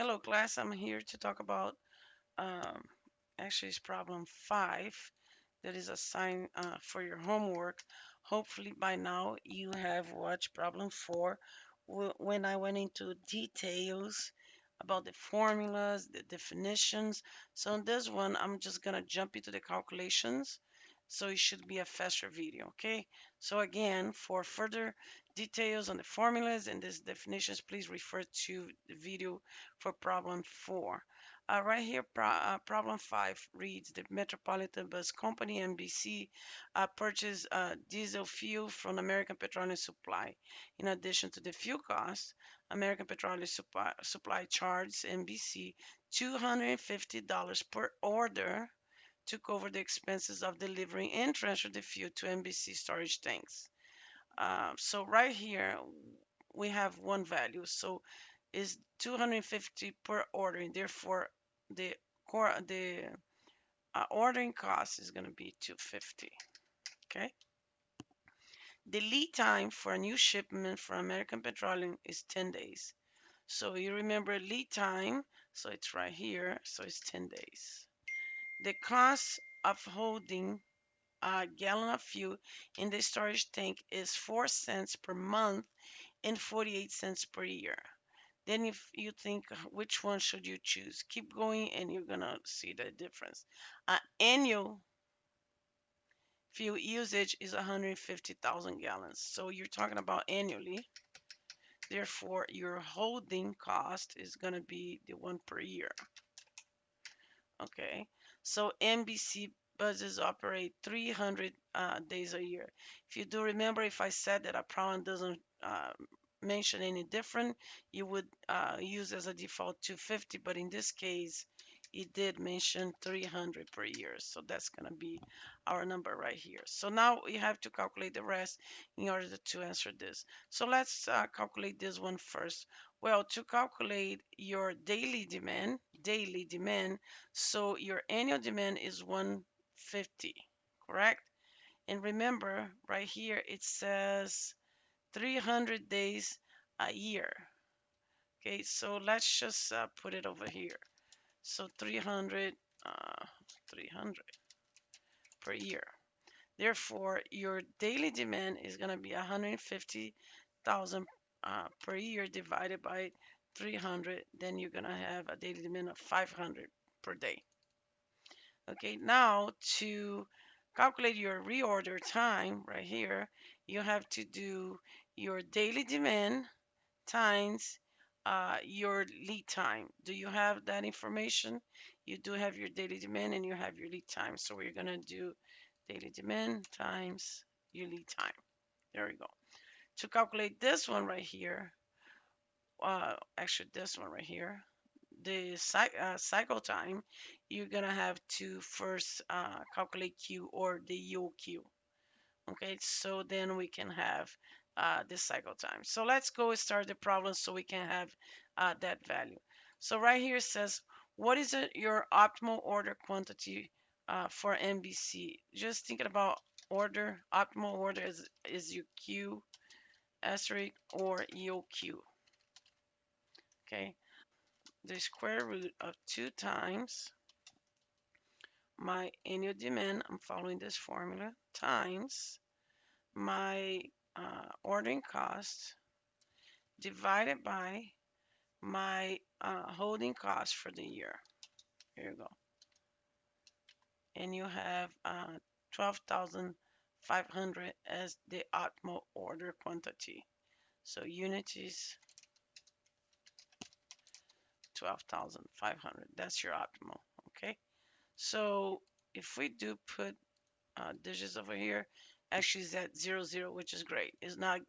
Hello class, I'm here to talk about um, actually it's problem 5 that is assigned for your homework. Hopefully by now you have watched problem 4 when I went into details about the formulas, the definitions. So in this one I'm just gonna jump into the calculations, so it should be a faster video, okay? So again, for further details on the formulas and these definitions, please refer to the video for problem 4. Right here, problem 5 reads the Metropolitan Bus Company (MBC) purchased diesel fuel from American Petroleum Supply. In addition to the fuel cost, American Petroleum Supply charged MBC $250 per order to cover the expenses of delivering and transfer the fuel to MBC storage tanks. So right here we have one value, so is 250 per order, and therefore the ordering cost is going to be 250. Okay. The lead time for a new shipment from American Petroleum is 10 days. So you remember lead time, so it's right here, so it's 10 days. The cost of holding a gallon of fuel in the storage tank is 4 cents per month and 48 cents per year. Then if you think which one should you choose, keep going and you're gonna see the difference. Annual fuel usage is 150,000 gallons. So you're talking about annually. Therefore, your holding cost is gonna be the one per year. Okay. So MBC buses operate 300 days a year. If you do remember, if I said that a problem doesn't mention any different, you would use as a default 250, but in this case, it did mention 300 per year. So that's going to be our number right here. So now we have to calculate the rest in order to answer this. So let's calculate this one first. Well, to calculate your daily demand, so your annual demand is 150, correct? And remember, right here it says 300 days a year. Okay, so let's just put it over here. So 300, uh, 300 per year. Therefore, your daily demand is going to be 150,000 per year divided by 300. Then you're going to have a daily demand of 500 per day. Okay, now to calculate your reorder time right here, you have to do your daily demand times your lead time. Do you have that information? You do have your daily demand and you have your lead time. So we're going to do daily demand times your lead time. There we go. To calculate this one right here, actually this one right here, the cycle time, you're going to have to first calculate Q or the UQ. Okay, so then we can have the cycle time. So let's go start the problem so we can have that value. So right here it says, what is your optimal order quantity for MBC? Just thinking about order, optimal order is your Q asterisk or EOQ. Okay, the square root of 2 times my annual demand, I'm following this formula, times my ordering cost divided by my holding cost for the year. Here you go. And you have 12,500 as the optimal order quantity. So unit is 12,500. That's your optimal. Okay. So if we do put digits over here, actually it's at 00, which is great. It's not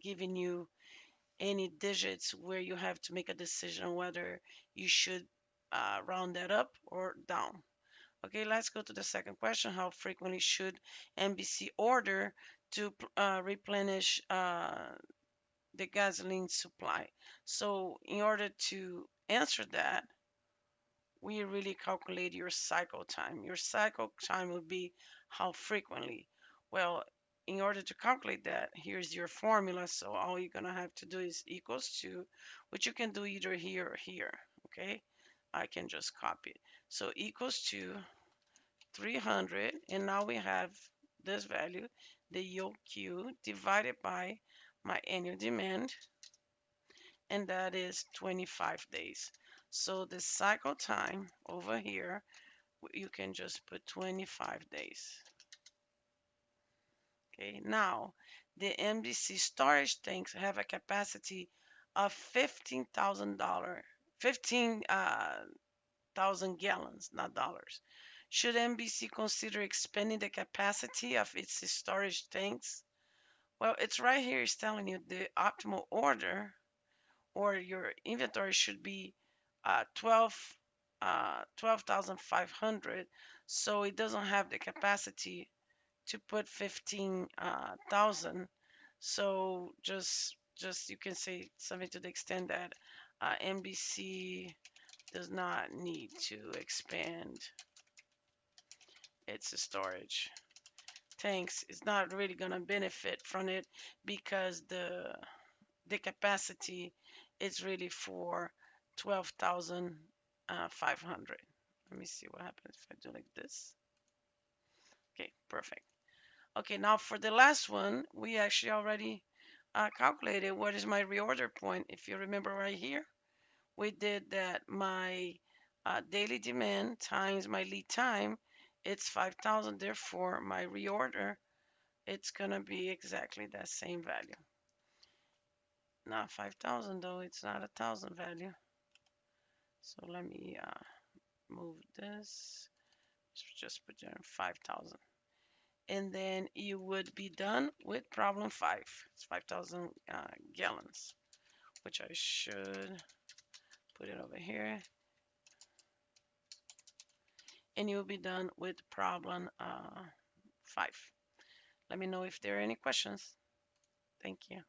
giving you any digits where you have to make a decision whether you should round that up or down. Okay, let's go to the second question. How frequently should MBC order to replenish the gasoline supply? So in order to answer that, we really calculate your cycle time. Your cycle time would be how frequently. Well, in order to calculate that, here's your formula. So all you're gonna have to do is equals to, which you can do either here or here. Okay, I can just copy it. So equals to 300, and now we have this value, the YOQ divided by my annual demand, and that is 25 days. So the cycle time over here, you can just put 25 days. Okay, now the MDC storage tanks have a capacity of 15,000 gallons, not dollars. Should MBC consider expanding the capacity of its storage tanks? Well, it's right here. It's telling you the optimal order or your inventory should be 12,500. So it doesn't have the capacity to put 15,000. So just you can say something to the extent that MBC does not need to expand its storage tanks. It's not really gonna benefit from it because the capacity is really for 12,500. Let me see what happens if I do like this. Okay, perfect. Okay, now for the last one, we actually already calculated what is my reorder point. If you remember right here, we did that my daily demand times my lead time, it's 5,000. Therefore, my reorder, it's gonna be exactly that same value. Not 5,000 though, it's not 1,000 value. So let me move this, just put in 5,000. And then you would be done with problem 5. It's 5,000 gallons, which I should put it over here. And you'll be done with problem 5. Let me know if there are any questions. Thank you.